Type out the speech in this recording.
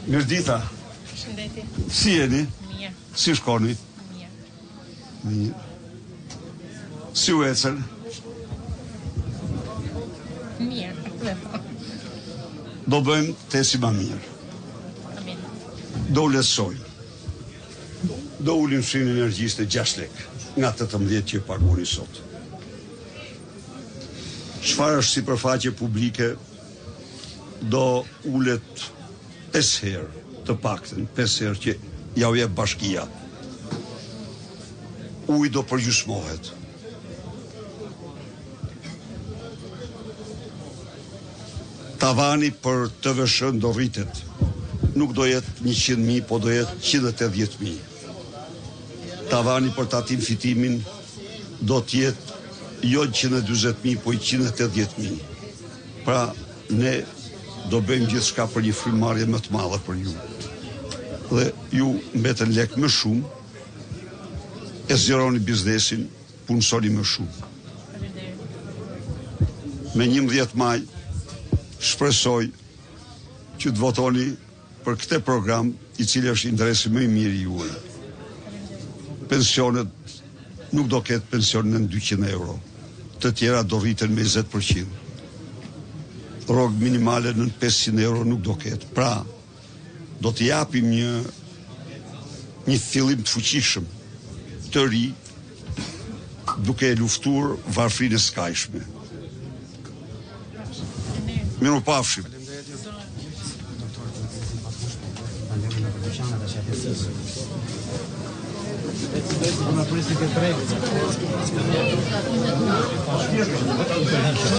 Mirdita. Shëndetje. Si jeni? Mirë. Si shkoni? Mirë. Mirë. Si u ecën? Mirë. Do bëjmë tesi ma mirë. Amin. Do u lesojmë. Do ulim shinë energjisë në 6 lek, nga 18 që pagoni sot. Çfarë është sipërfaqe publike do ulet 5 herë, të paktën 5 herë që ja u jep bashkia. Uji do përgjysmohet. Tavani për TVSH do rritet. Nuk do jetë 100.000, po do jetë 180.000. Tavani për tatim fitimin do t'jetë jo 120.000, po 180.000. Pra, ne do bëjmë gjithë shka për një frymëmarrje më të madhe për ju. Dhe ju mbeten lek më shumë, e zgjeroni biznesin, punësoni më shumë. Me 11 maj, shpresoj që të votoni për këtë program i cili është interesi më i mirë i juaj. Pensionet nuk do ketë pensionin në 200 euro, të tjera do rriten me 20%. Rrogë minimale në 500 euro nuk do ketë. Pra, do të japim një fillim të fuqishëm, të ri, duke e luftuar varfrinë e skajshme. Miru pafshim.